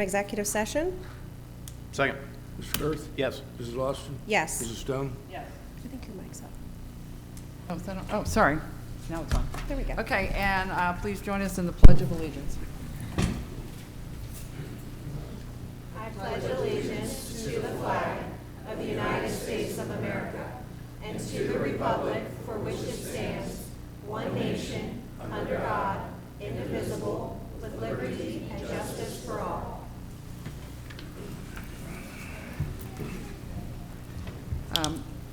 Executive session? Second. Mr. Girth? Yes. Mrs. Austin? Yes. Mrs. Stone? I think your mic's up. Oh, is that on? Oh, sorry. Now it's on. There we go. Okay, and please join us in the Pledge of Allegiance. I pledge allegiance to the flag of the United States of America and to the republic for which it stands, one nation, under God, indivisible, with liberty and justice for all.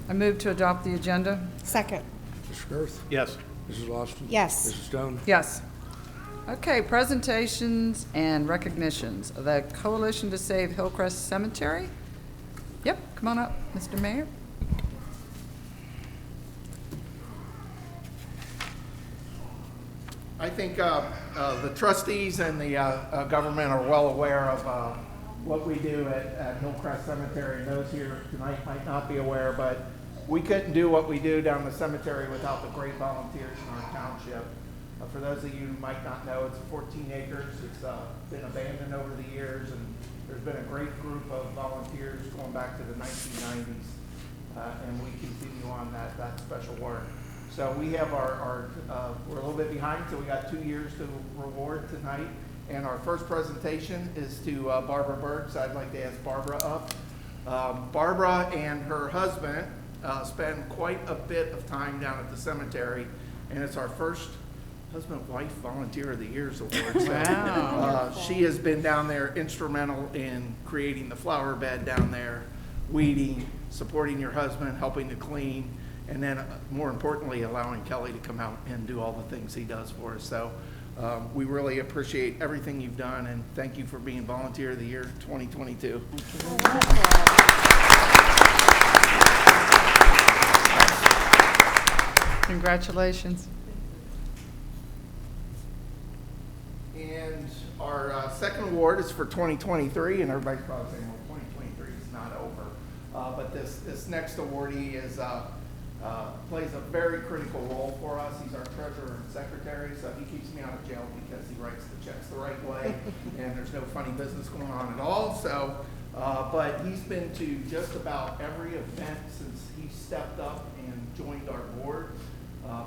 I move to adopt the agenda. Second. Mr. Girth? Yes. Mrs. Austin? Yes. Mrs. Stone? Yes. Okay, presentations and recognitions. The Coalition to Save Hillcrest Cemetery. Yep, come on up, Mr. Mayor. I think the trustees and the government are well aware of what we do at Hillcrest Cemetery. Those here tonight might not be aware, but we couldn't do what we do down the cemetery without the great volunteers in our township. For those of you who might not know, it's 14 acres. It's been abandoned over the years, and there's been a great group of volunteers going back to the 1990s, and we continue on that special work. So we have we're a little bit behind, so we got 2 years to reward tonight. And our first presentation is to Barbara Burke, so I'd like to ask Barbara up. Barbara and her husband spend quite a bit of time down at the cemetery, and it's our first Husband-Wife Volunteer of the Year's Award. So, Wow. she has been down there instrumental in creating the flower bed down there, weeding, supporting your husband, helping to clean, and then more importantly, allowing Kelly to come out and do all the things he does for us. So we really appreciate everything you've done, and thank you for being Volunteer of the Year 2022. Congratulations. And our second award is for 2023, and everybody's probably saying, well, 2023 is not over. But this next awardee is plays a very critical role for us. He's our treasurer and secretary, so he keeps me out of jail because he writes the checks the right way, and there's no funny business going on at all. So, but he's been to just about every event since he stepped up and joined our board.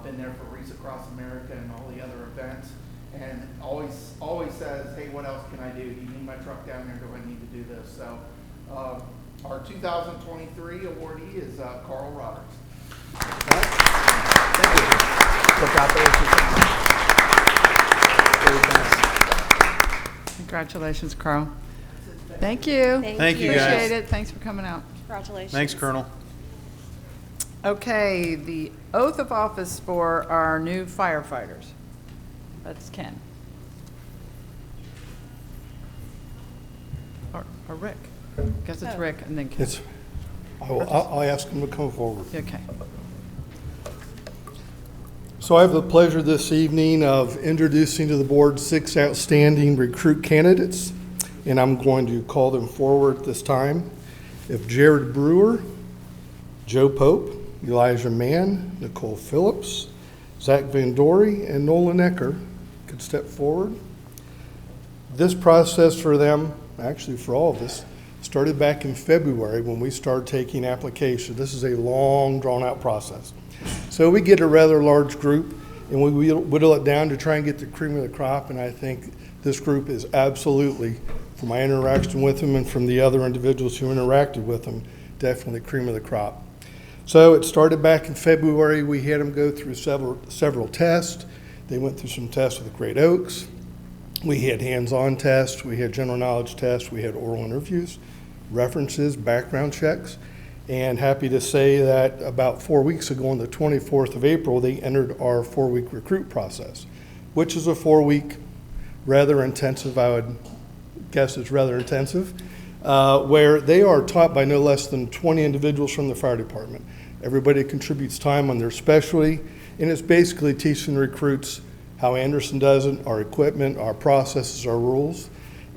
Been there for Wreaths Across America and all the other events, and always says, hey, what else can I do? Do you need my truck down there? Do I need to do this? So our 2023 awardee is Carl Roberts. Thank you. Look out there. Congratulations, Carl. Thank you. Thank you, guys. Appreciate it. Thanks for coming out. Congratulations. Thanks, Colonel. Okay, the oath of office for our new firefighters. That's Ken. Or Rick. I guess it's Rick and then Ken. I'll ask him to come forward. Okay. So I have the pleasure this evening of introducing to the board 6 outstanding recruit candidates, and I'm going to call them forward this time. If Jared Brewer, Joe Pope, Elijah Mann, Nicole Phillips, Zach Van Dory, and Nolan Ecker could step forward. This process for them, actually for all of us, started back in February when we started taking applications. This is a long, drawn-out process. So we get a rather large group, and we whittle it down to try and get the cream of the crop, and I think this group is absolutely, from my interaction with them and from the other individuals who interacted with them, definitely cream of the crop. So it started back in February. We had them go through several tests. They went through some tests with Great Oaks. We had hands-on tests. We had general knowledge tests. We had oral interviews, references, background checks. And happy to say that about 4 weeks ago on the 24th of April, they entered our 4-week recruit process, which is a 4-week, rather intensive, I would guess it's rather intensive, where they are taught by no less than 20 individuals from the fire department. Everybody contributes time on their specialty, and it's basically teaching recruits how Anderson does it, our equipment, our processes, our rules,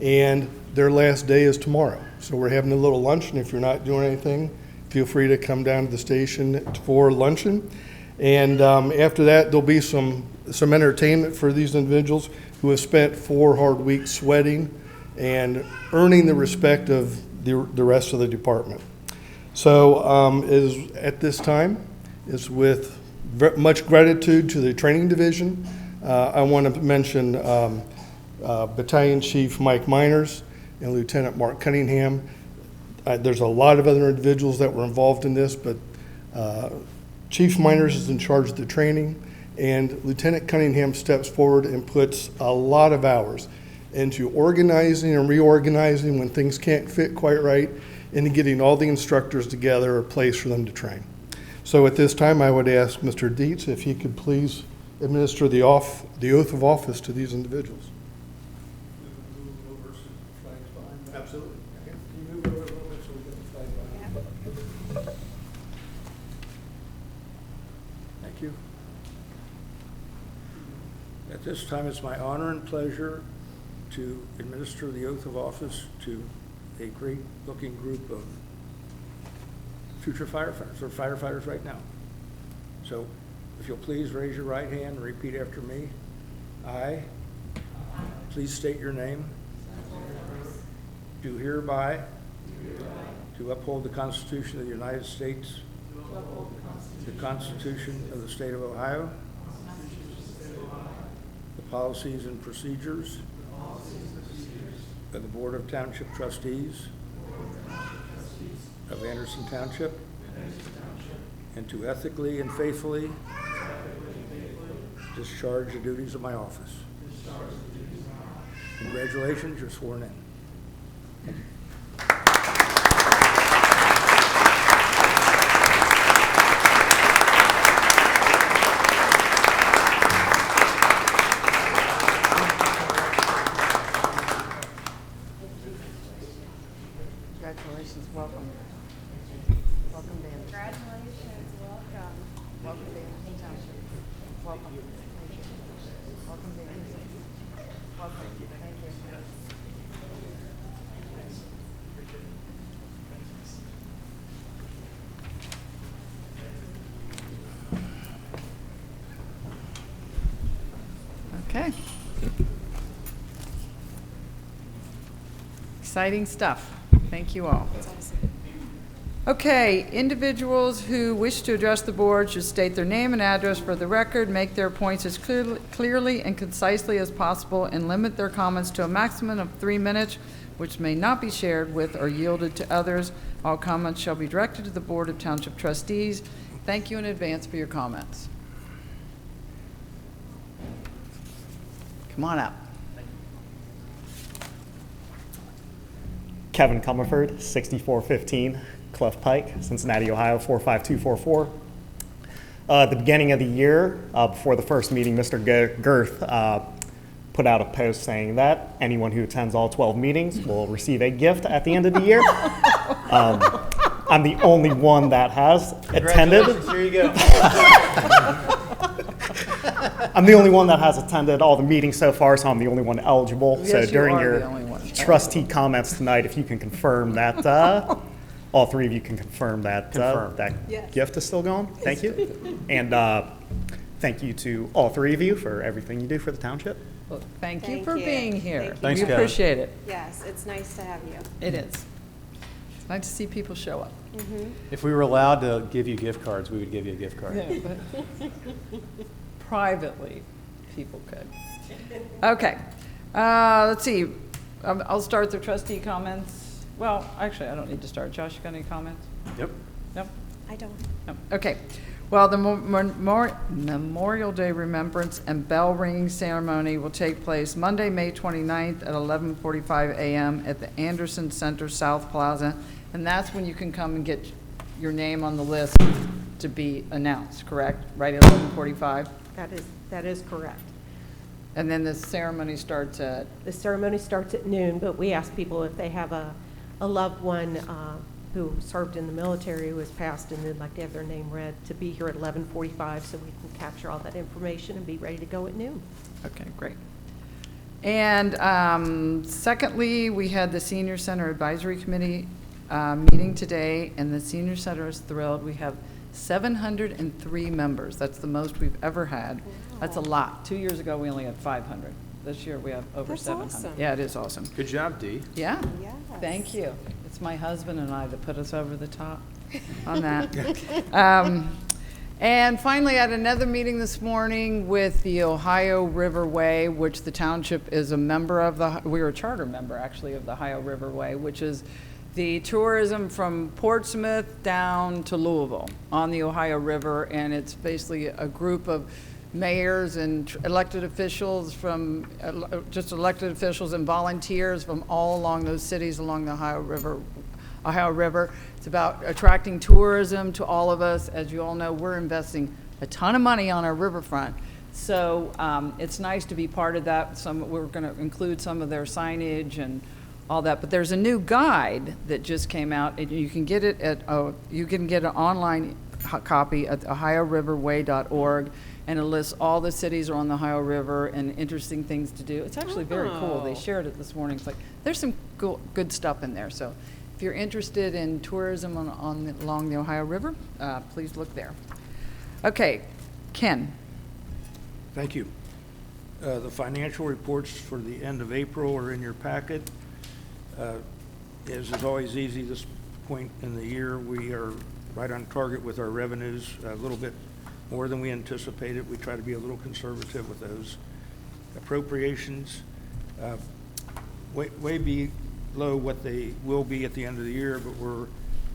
and their last day is tomorrow. So we're having a little luncheon. If you're not doing anything, feel free to come down to the station for luncheon. And after that, there'll be some entertainment for these individuals who have spent 4 hard weeks sweating and earning the respect of the rest of the department. So at this time, is with much gratitude to the training division. I want to mention Battalion Chief Mike Miners and Lieutenant Mark Cunningham. There's a lot of other individuals that were involved in this, but Chief Miners is in charge of the training, and Lieutenant Cunningham steps forward and puts a lot of hours into organizing and reorganizing when things can't fit quite right, and getting all the instructors together, a place for them to train. So at this time, I would ask Mr. Dietz if he could please administer the oath of office to these individuals. Absolutely. Can you move over a little bit so we get the flag behind? Thank you. At this time, it's my honor and pleasure to administer the oath of office to a great-looking group of future firefighters, or firefighters right now. So if you'll please raise your right hand and repeat after me. I, please state your name, do hereby to uphold the Constitution of the United States, the Constitution of the State of Ohio, the policies and procedures of the Board of Township Trustees of Anderson Township, and to ethically and faithfully discharge the duties of my office. Congratulations, you're sworn in. Congratulations, welcome. Welcome, Dan. Congratulations, welcome. Welcome, Dan. Township. Welcome. Thank you. Welcome, Dan. Welcome. Thank you. Okay. Exciting stuff. Thank you all. That's awesome. Okay, individuals who wish to address the board should state their name and address for the record, make their points as clearly and concisely as possible, and limit their comments to a maximum of 3 minutes, which may not be shared with or yielded to others. All comments shall be directed to the Board of Township Trustees. Thank you in advance for your comments. Come on up. Kevin Comerford, 6415 Clough Pike, Cincinnati, Ohio, 45244. At the beginning of the year, before the first meeting, Mr. Girth put out a post saying that anyone who attends all 12 meetings will receive a gift at the end of the year. I'm the only one that has attended. Here you go. I'm the only one that has attended all the meetings so far, so I'm the only one eligible. Yes, So you during are your the only one. trustee comments tonight, if you can confirm that, all three of you can confirm that that Yes. gift is still going. Thank you. And thank you to all three of you for everything you do for the township. Well, thank you Thank for you. being here. Thank you. Thanks, We Kevin. appreciate it. Yes, it's nice to have you. It is. It's nice to see people show up. If we were allowed to give you gift cards, we would give you a gift card. Yeah, but privately, people could. Okay, let's see. I'll start the trustee comments. Well, actually, I don't need to start. Josh, you got any comments? Yep. No? I don't. No. Okay. Well, the Memorial Day Remembrance and Bell Ringing Ceremony will take place Monday, May 29th at 11:45 a.m. at the Anderson Center South Plaza. And that's when you can come and get your name on the list to be announced, correct? Right at 11:45? That is correct. And then the ceremony starts at, The ceremony starts at noon, but we ask people if they have a loved one who served in the military who has passed and they'd like to have their name read to be here at 11:45 so we can capture all that information and be ready to go at noon. okay, great. And secondly, we had the Senior Center Advisory Committee meeting today, and the Senior Center is thrilled. We have 703 members. That's the most we've ever had. That's a lot. 2 years ago, we only had 500. This year, we have over That's 700. awesome. Yeah, it is awesome. Good job, Dee. Yeah, Yes. thank you. It's my husband and I that put us over the top on that. And finally, I had another meeting this morning with the Ohio Riverway, which the township is a member of. We're a charter member, actually, of the Ohio Riverway, which is the tourism from Portsmouth down to Louisville on the Ohio River. And it's basically a group of mayors and elected officials from, just elected officials and volunteers from all along those cities along the Ohio River. It's about attracting tourism to all of us. As you all know, we're investing a ton of money on our riverfront. So it's nice to be part of that. We're going to include some of their signage and all that. But there's a new guide that just came out, and you can get it at you can get an online copy at ohioriverway.org, and it lists all the cities on the Ohio River and interesting things to do. It's actually very cool. They shared it this morning. It's like there's some good stuff in there. So if you're interested in tourism along the Ohio River, please look there. Okay, Ken. Thank you. The financial reports for the end of April are in your packet. As is always easy this point in the year, we are right on target with our revenues, a little bit more than we anticipated. We try to be a little conservative with those appropriations. Way below what they will be at the end of the year, but we're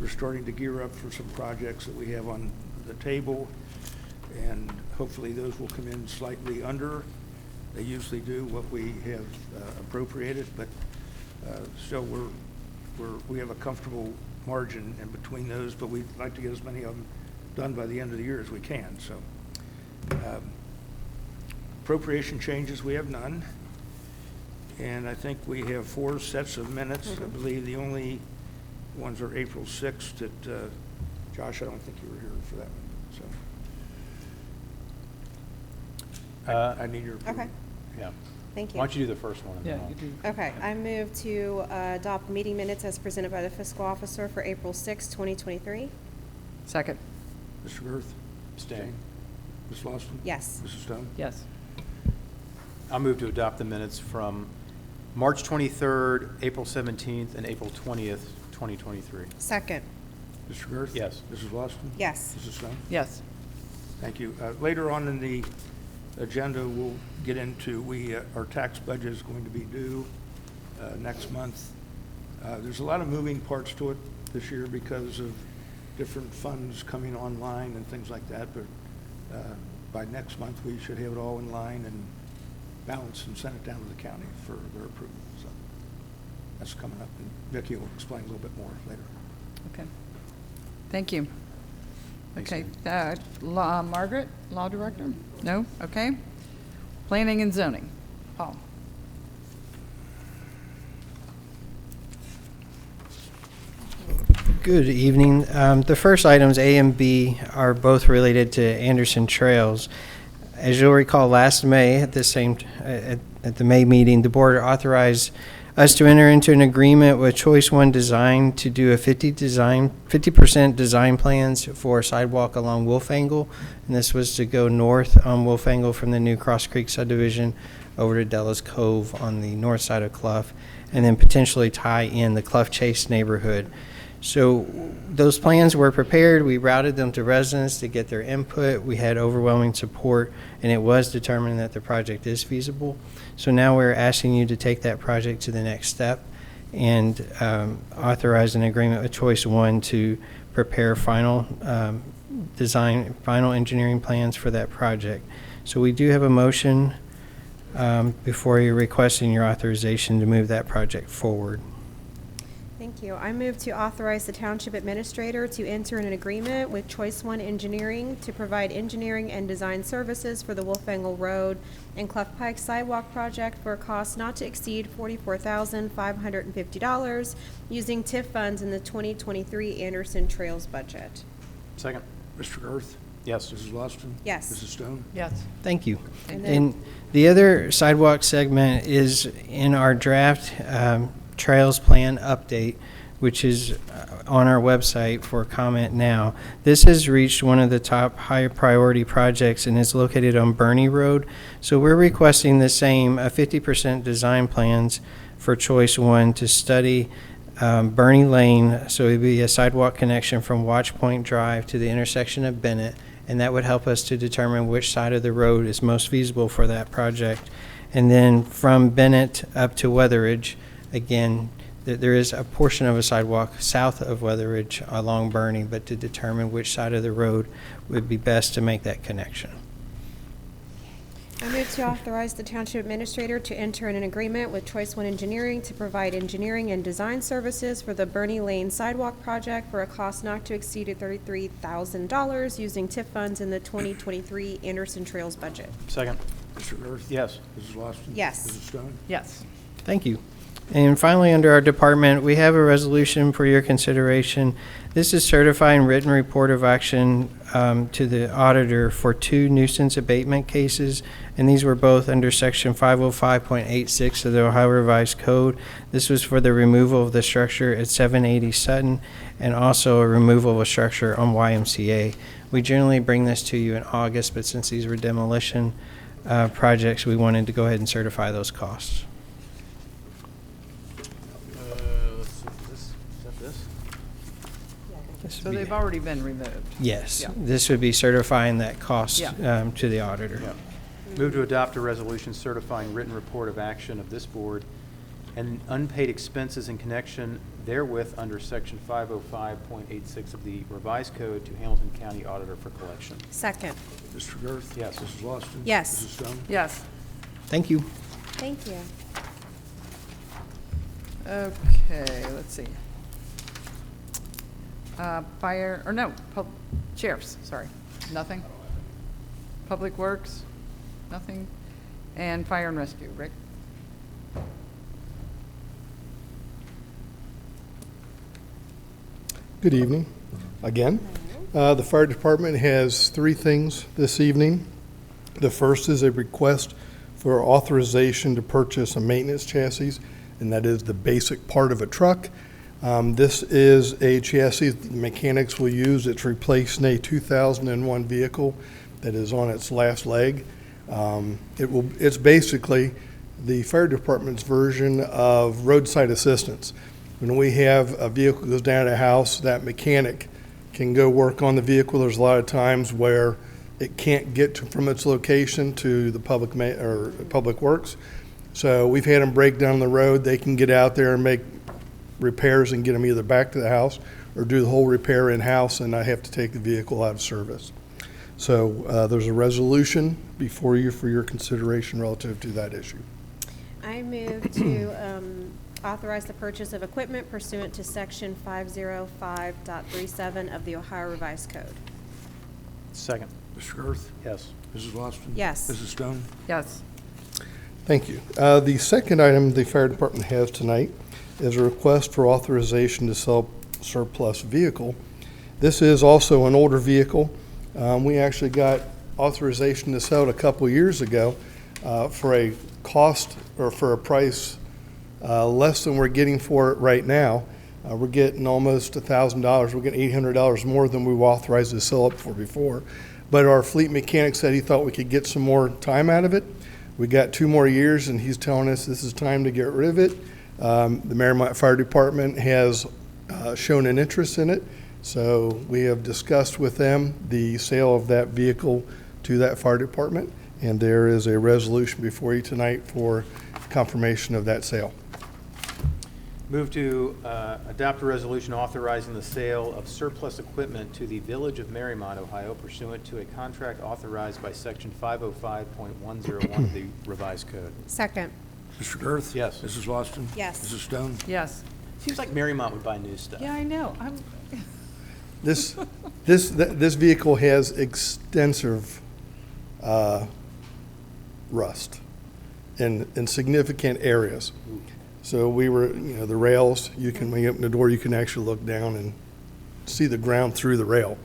starting to gear up for some projects that we have on the table, and hopefully those will come in slightly under. They usually do what we have appropriated, but still we have a comfortable margin in between those, but we'd like to get as many of them done by the end of the year as we can. So appropriation changes, we have none. And I think we have 4 sets of minutes. I believe the only ones are April 6th that, Josh, I don't think you were here for that one. So I need your approval. Okay, Yeah. thank Why you. don't you do the first one? And Yeah, then you do. Okay, I move to adopt meeting minutes as presented by the fiscal officer for April 6, 2023. Second. Mr. Girth? Abstain. Ms. Lawson? Yes. Mrs. Stone? Yes. I'll move to adopt the minutes from March 23rd, April 17th, and April 20th, 2023. Second. Mr. Girth? Yes. Mrs. Lawson? Yes. Mrs. Stone? Yes. Thank you. Later on in the agenda, we'll get into, our tax budget is going to be due next month. There's a lot of moving parts to it this year because of different funds coming online and things like that, but by next month, we should have it all in line and balanced and send it down to the county for their approval. So that's coming up, and Vicki will explain a little bit more later. Okay. Thank you. Thanks, Okay. Ken. Margaret, Law Director? No? Okay. Planning and Zoning. Paul. Good evening. The first items, A and B, are both related to Anderson Trails. As you'll recall, last May at the May meeting, the board authorized us to enter into an agreement with Choice One Design to do a 50% design plans for a sidewalk along Wolf Angle, and this was to go north on Wolf Angle from the new Cross Creek subdivision over to Della's Cove on the north side of Clough, and then potentially tie in the Clough Chase neighborhood. So those plans were prepared. We routed them to residents to get their input. We had overwhelming support, and it was determined that the project is feasible. So now we're asking you to take that project to the next step and authorize an agreement with Choice One to prepare final engineering plans for that project. So we do have a motion before you requesting your authorization to move that project forward. Thank you. I move to authorize the Township Administrator to enter an agreement with Choice One Engineering to provide engineering and design services for the Wolf Angle Road and Clough Pike Sidewalk Project for a cost not to exceed $44,550 using TIF funds in the 2023 Anderson Trails budget. Second. Mr. Girth? Yes. Mrs. Lawson? Yes. Mrs. Stone? Yes. Thank you. And then- And the other sidewalk segment is in our draft Trails Plan Update, which is on our website for comment now. This has reached one of the top high priority projects and is located on Bernie Road. So we're requesting the same 50% design plans for choice one to study Bernie Lane. So it would be a sidewalk connection from Watch Point Drive to the intersection of Bennett, and that would help us to determine which side of the road is most feasible for that project. And then from Bennett up to Weatheridge, again, there is a portion of a sidewalk south of Weatheridge along Bernie, but to determine which side of the road would be best to make that connection. I move to authorize the Township Administrator to enter in an agreement with Choice One Engineering to provide engineering and design services for the Bernie Lane Sidewalk Project for a cost not to exceed $33,000 using TIF funds in the 2023 Anderson Trails budget. Second. Mr. Garth? Yes. Mrs. Lawson? Yes. Mrs. Stone? Yes. Thank you. And finally, under our department, we have a resolution for your consideration. This is certifying written report of action to the auditor for 2 nuisance abatement cases, and these were both under section 505.86 of the Ohio Revised Code. This was for the removal of the structure at 780 Sutton and also a removal of a structure on YMCA. We generally bring this to you in August, but since these were demolition projects, we wanted to go ahead and certify those costs. So they've already been removed. Yes, Yeah. this would be certifying that cost Yeah. to the auditor. Move to adopt a resolution certifying written report of action of this board and unpaid expenses in connection therewith under section 505.86 of the revised code to Hamilton County Auditor for collection. Second. Mr. Garth? Yes. Mrs. Lawson? Yes. Mrs. Stone? Yes. Thank you. Thank you. Okay, let's see. Sheriff's, sorry. Nothing? Public Works? Nothing? And Fire and Rescue, Rick? Good evening, again. The fire department has 3 things this evening. The first is a request for authorization to purchase a maintenance chassis, and that is the basic part of a truck. This is a chassis that the mechanics will use. It's replacing a 2001 vehicle that is on its last leg. It's basically the fire department's version of roadside assistance. When we have a vehicle goes down at a house, that mechanic can go work on the vehicle. There's a lot of times where it can't get from its location to the public works. So we've had them break down the road. They can get out there and make repairs and get them either back to the house or do the whole repair in-house and not have to take the vehicle out of service. So there's a resolution before you for your consideration relative to that issue. I move to authorize the purchase of equipment pursuant to section 505.37 of the Ohio Revised Code. Second. Mr. Garth? Yes. Mrs. Lawson? Yes. Mrs. Stone? Yes. Thank you. The second item the fire department has tonight is a request for authorization to sell surplus vehicle. This is also an older vehicle. We actually got authorization to sell it a couple years ago for a cost or for a price less than we're getting for it right now. We're getting almost $1,000. We're getting $800 more than we were authorized to sell it for before. But our fleet mechanic said he thought we could get some more time out of it. We got 2 more years, and he's telling us this is time to get rid of it. The Marymount Fire Department has shown an interest in it, so we have discussed with them the sale of that vehicle to that fire department, and there is a resolution before you tonight for confirmation of that sale. Move to adopt a resolution authorizing the sale of surplus equipment to the Village of Marymount, Ohio pursuant to a contract authorized by section 505.101 of the revised code. Second. Mr. Garth? Yes. Mrs. Lawson? Yes. Mrs. Stone? Yes. Seems like Marymount would buy new stuff. Yeah, I know. This vehicle has extensive rust in significant areas. So we were, the rails, when you open the door, you can actually look down and see the ground through the rail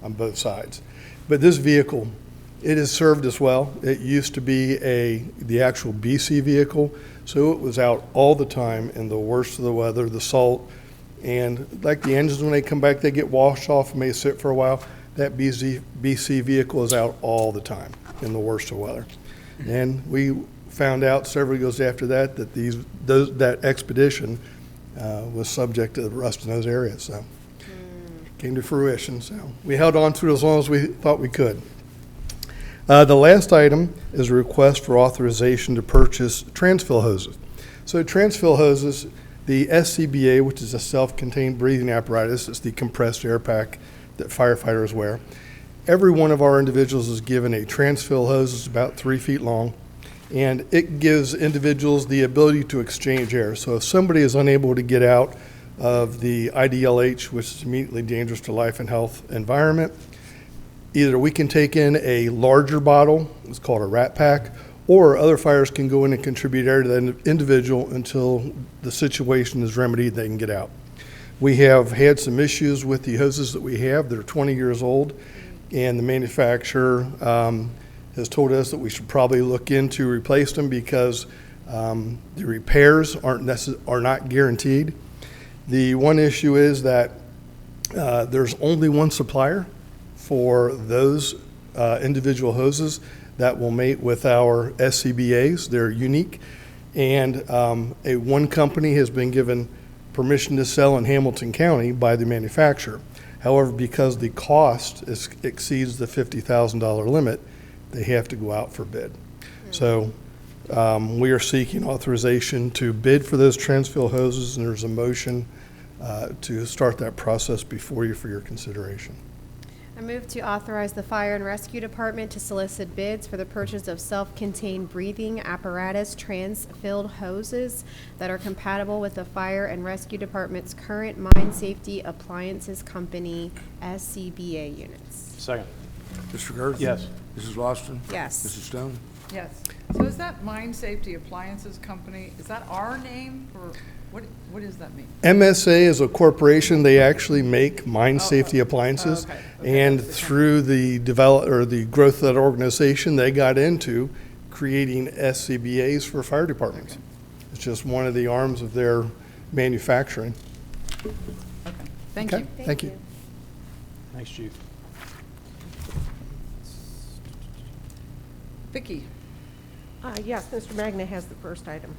on both sides. But this vehicle It has served us well. It used to be the actual BC vehicle, so it was out all the time in the worst of the weather, the salt, and like the engines, when they come back, they get washed off and may sit for a while. That BC vehicle is out all the time in the worst of weather. And we found out several years after that that that expedition was subject to rust in those areas. So came to fruition. So we held on to it as long as we thought we could. The last item is a request for authorization to purchase transfill hoses. So transfill hoses, the SCBA, which is a self-contained breathing apparatus, it's the compressed air pack that firefighters wear. Every one of our individuals is given a transfill hose. It's about 3 feet long, and it gives individuals the ability to exchange air. So if somebody is unable to get out of the IDLH, which is immediately dangerous to life and health environment, either we can take in a larger bottle, it's called a rat pack, or other fires can go in and contribute air to the individual until the situation is remedied, they can get out. We have had some issues with the hoses that we have. They're 20 years old, and the manufacturer has told us that we should probably look into replace them because the repairs are not guaranteed. The one issue is that there's only one supplier for those individual hoses that will mate with our SCBAs. They're unique, and one company has been given permission to sell in Hamilton County by the manufacturer. However, because the cost exceeds the $50,000 limit, they have to go out for bid. So we are seeking authorization to bid for those transfill hoses, and there's a motion to start that process before you for your consideration. I move to authorize the Fire and Rescue Department to solicit bids for the purchase of self-contained breathing apparatus trans-filled hoses that are compatible with the Fire and Rescue Department's current Mine Safety Appliances Company SCBA units. Second. Mr. Girth? Yes. Mrs. Lawson? Yes. Mrs. Stone? Yes. So is that Mine Safety Appliances Company, is that our name, or what does that mean? MSA is a corporation. They actually make mine safety appliances. okay. And through the the growth of that organization, they got into creating SCBAs for fire departments. It's just one of the arms of their manufacturing. Okay, thank Okay, you. thank you. Thanks, Chief. Vicki? Yes, Mr. Magna has the first item.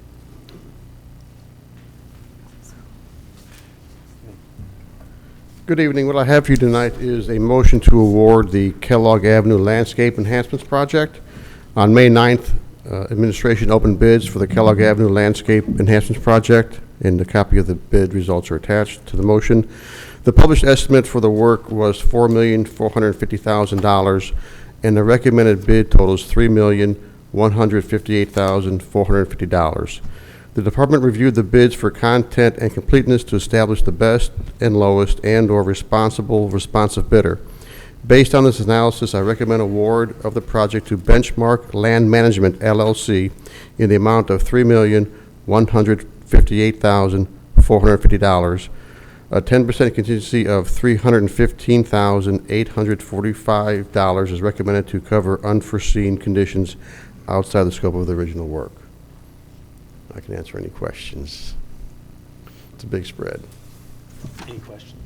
Good evening. What I have for you tonight is a motion to award the Kellogg Avenue Landscape Enhancements Project. On May 9th, administration opened bids for the Kellogg Avenue Landscape Enhancements Project, and a copy of the bid results are attached to the motion. The published estimate for the work was $4,450,000, and the recommended bid totals $3,158,450. The department reviewed the bids for content and completeness to establish the best and lowest and/or responsive bidder. Based on this analysis, I recommend award of the project to Benchmark Land Management, LLC, in the amount of $3,158,450. A 10% contingency of $315,845 is recommended to cover unforeseen conditions outside the scope of the original work. I can answer any questions. It's a big spread. Any questions?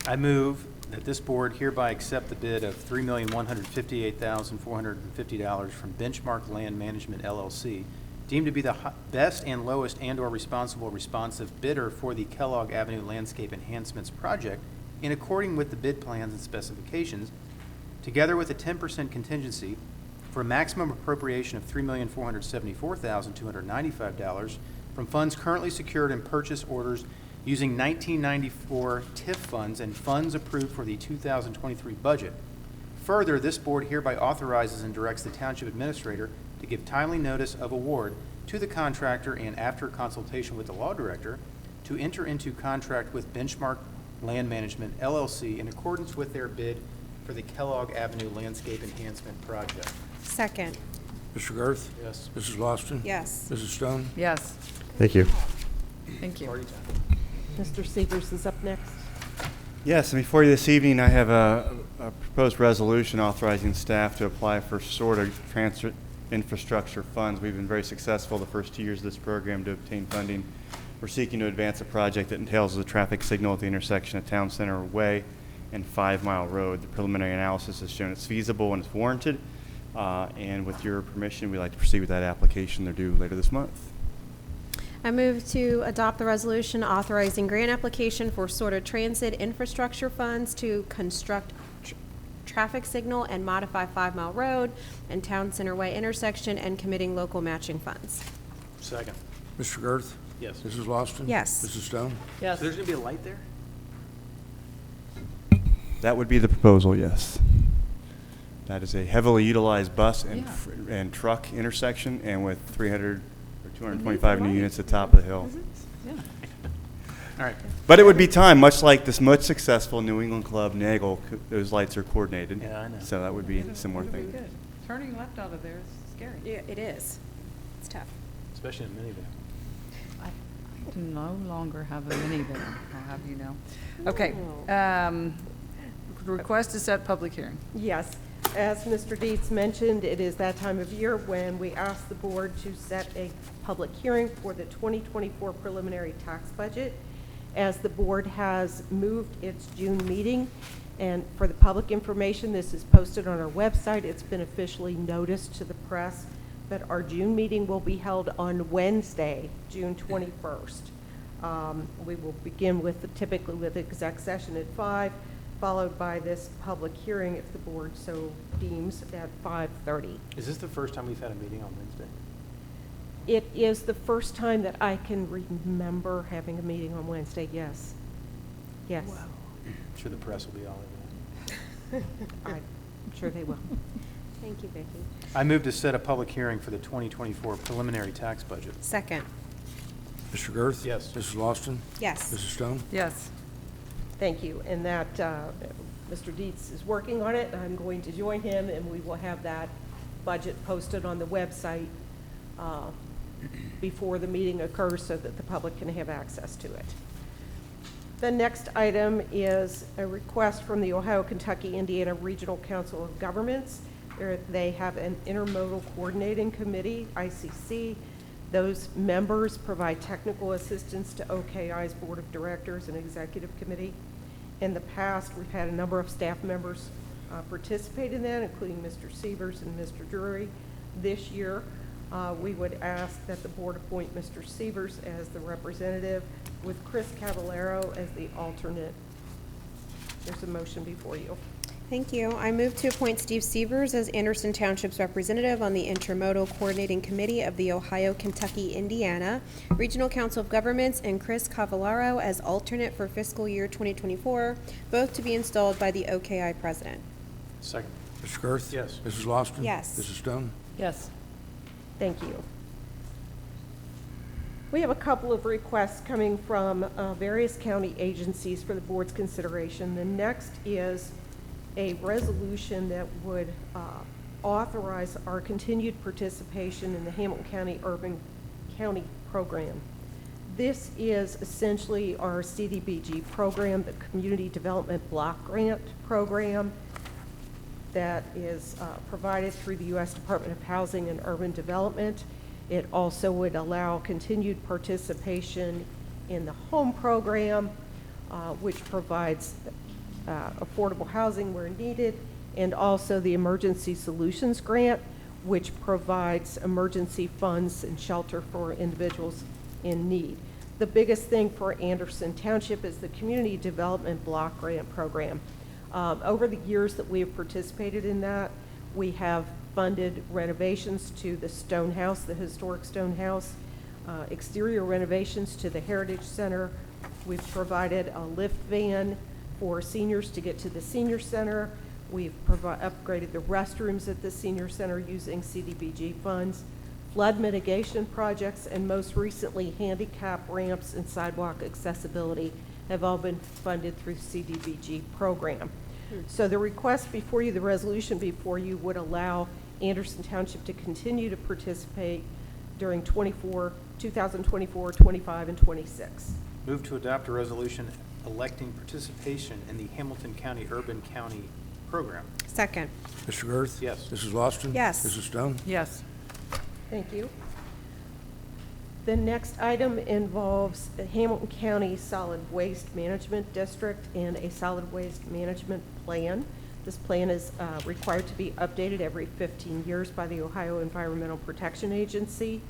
I move that this board hereby accept the bid of $3,158,450 from Benchmark Land Management, LLC, deemed to be the best and lowest and/or responsive bidder for the Kellogg Avenue Landscape Enhancements Project in according with the bid plans and specifications, together with a 10% contingency for a maximum appropriation of $3,474,295 from funds currently secured in purchase orders using 1994 TIF funds and funds approved for the 2023 budget. Further, this board hereby authorizes and directs the Township Administrator to give timely notice of award to the contractor and, after consultation with the Law Director, to enter into contract with Benchmark Land Management, LLC, in accordance with their bid for the Kellogg Avenue Landscape Enhancement Project. Second. Mr. Girth? Yes. Mrs. Lawson? Yes. Mrs. Stone? Yes, Thank you. thank you. Mr. Severs is up next. Yes, and before you this evening, I have a proposed resolution authorizing staff to apply for SORTA transit infrastructure funds. We've been very successful the first 2 years of this program to obtain funding. We're seeking to advance a project that entails a traffic signal at the intersection of Town Center Way and 5 Mile Road. The preliminary analysis has shown it's feasible and it's warranted. And with your permission, we'd like to proceed with that application. They're due later this month. I move to adopt the resolution authorizing grant application for SORTA transit infrastructure funds to construct traffic signal and modify 5 Mile Road and Town Center Way intersection and committing local matching funds. Second. Mr. Girth? Yes. Mrs. Lawson? Yes. Mrs. Stone? Yes. So there's going to be a light there? That would be the proposal, yes. That is a heavily utilized bus and, Yeah. and truck intersection, and with 300 or 225 new units at the top of the hill. Yeah. All right. But it would be time, much like this much successful New England club, Nagel, those lights are coordinated. Yeah, I know. So that would be a similar It'll be thing. good. Turning left out of there is scary. Yeah, it is. It's tough. Especially in a minivan. I do no longer have a minivan, I'll have you know. Okay, request to set public hearing. Yes, as Mr. Dietz mentioned, it is that time of year when we ask the board to set a public hearing for the 2024 preliminary tax budget. As the board has moved its June meeting, and for the public information, this is posted on our website. It's been officially noticed to the press that our June meeting will be held on Wednesday, June 21st. We will begin with typically with exec session at 5, followed by this public hearing, if the board so deems, at 5:30. Is this the first time we've had a meeting on Wednesday? It is the first time that I can remember having a meeting on Wednesday, yes. Yes. I'm sure the press will be all over that. I'm sure they will. Thank you, Vicki. I move to set a public hearing for the 2024 preliminary tax budget. Second. Mr. Girth? Yes. Mrs. Lawson? Yes. Mrs. Stone? Yes. Thank you. And that, Mr. Dietz is working on it. I'm going to join him, and we will have that budget posted on the website before the meeting occurs so that the public can have access to it. The next item is a request from the Ohio, Kentucky, Indiana Regional Council of Governments. They have an intermodal coordinating committee, ICC. Those members provide technical assistance to OKI's Board of Directors and Executive Committee. In the past, we've had a number of staff members participate in that, including Mr. Sievers and Mr. Drury. This year, we would ask that the board appoint Mr. Sievers as the representative with Chris Cavallaro as the alternate. There's a motion before you. Thank you. I move to appoint Steve Sievers as Anderson Township's representative on the Intermodal Coordinating Committee of the Ohio, Kentucky, Indiana Regional Council of Governments, and Chris Cavallaro as alternate for fiscal year 2024, both to be installed by the OKI president. Second. Mr. Girth? Yes. Mrs. Lawson? Yes. Mrs. Stone? Yes. Thank you. We have a couple of requests coming from various county agencies for the board's consideration. The next is a resolution that would authorize our continued participation in the Hamilton County Urban County Program. This is essentially our CDBG program, the Community Development Block Grant Program that is provided through the U.S. Department of Housing and Urban Development. It also would allow continued participation in the home program, which provides affordable housing where needed, and also the Emergency Solutions Grant, which provides emergency funds and shelter for individuals in need. The biggest thing for Anderson Township is the Community Development Block Grant Program. Over the years that we have participated in that, we have funded renovations to the Stone House, the historic Stone House, exterior renovations to the Heritage Center. We've provided a lift van for seniors to get to the senior center. We've upgraded the restrooms at the senior center using CDBG funds, flood mitigation projects, and most recently handicap ramps and sidewalk accessibility have all been funded through CDBG program. So the request before you, the resolution before you, would allow Anderson Township to continue to participate during 2024, 25, and 26. Move to adopt a resolution electing participation in the Hamilton County Urban County Program. Second. Mr. Girth? Yes. Mrs. Lawson? Yes. Mrs. Stone? Yes. Thank you. The next item involves the Hamilton County Solid Waste Management District and a solid waste management plan. This plan is required to be updated every 15 years by the Ohio Environmental Protection Agency.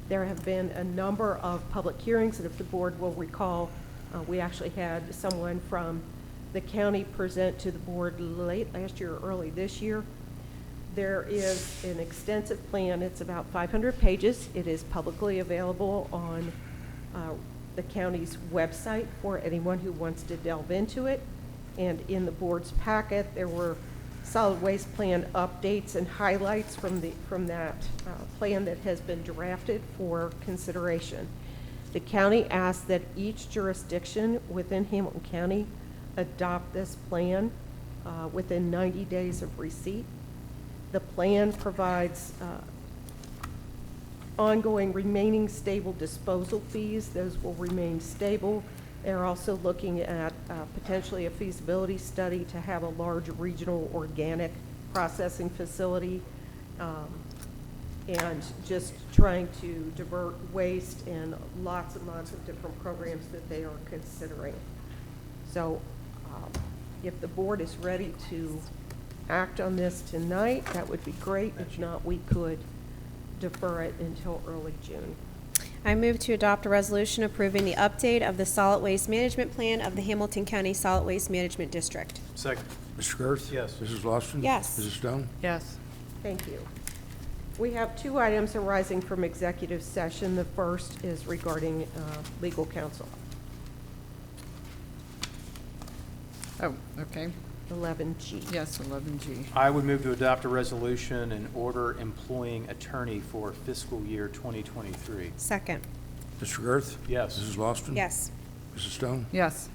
There have been a number of public hearings, and if the board will recall, we actually had someone from the county present to the board late last year or early this year. There is an extensive plan. It's about 500 pages. It is publicly available on the county's website for anyone who wants to delve into it. And in the board's packet, there were solid waste plan updates and highlights from that plan that has been drafted for consideration. The county asked that each jurisdiction within Hamilton County adopt this plan within 90 days of receipt. The plan provides ongoing remaining stable disposal fees. Those will remain stable. They're also looking at potentially a feasibility study to have a large regional organic processing facility and just trying to divert waste and lots and lots of different programs that they are considering. So if the board is ready to act on this tonight, that would be great. If not, we could defer it until early June. I move to adopt a resolution approving the update of the solid waste management plan of the Hamilton County Solid Waste Management District. Second. Mr. Girth? Yes. Mrs. Lawson? Yes. Mrs. Stone? Yes. Thank you. We have two items arising from executive session. The first is regarding legal counsel. Oh, okay. 11G. Yes, 11G. I would move to adopt a resolution and order employing attorney for fiscal year 2023. Second. Mr. Girth? Yes. Mrs. Lawson? Yes. Mrs. Stone? Yes.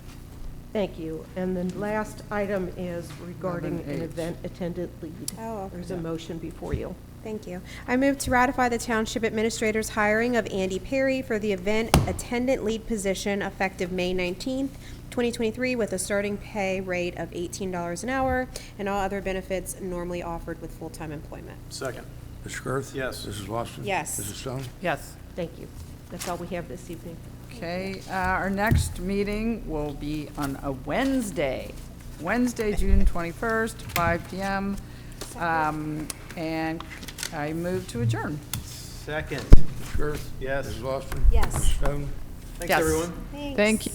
Thank you. And the last item is regarding an 11H. event attendant lead. Oh, okay. There's a motion before you. Thank you. I move to ratify the Township Administrator's hiring of Andy Perry for the event attendant lead position effective May 19th, 2023, with a starting pay rate of $18 an hour and all other benefits normally offered with full-time employment. Second. Mr. Girth? Yes. Mrs. Lawson? Yes. Mrs. Stone? Yes. Thank you. That's all we have this evening. Okay, our next meeting will be on a Wednesday, June 21st, 5 p.m. And I move to adjourn. Second. Mr. Girth? Yes. Mrs. Lawson? Yes. Mrs. Stone? Thanks, Yes. everyone. Thanks. Thank you.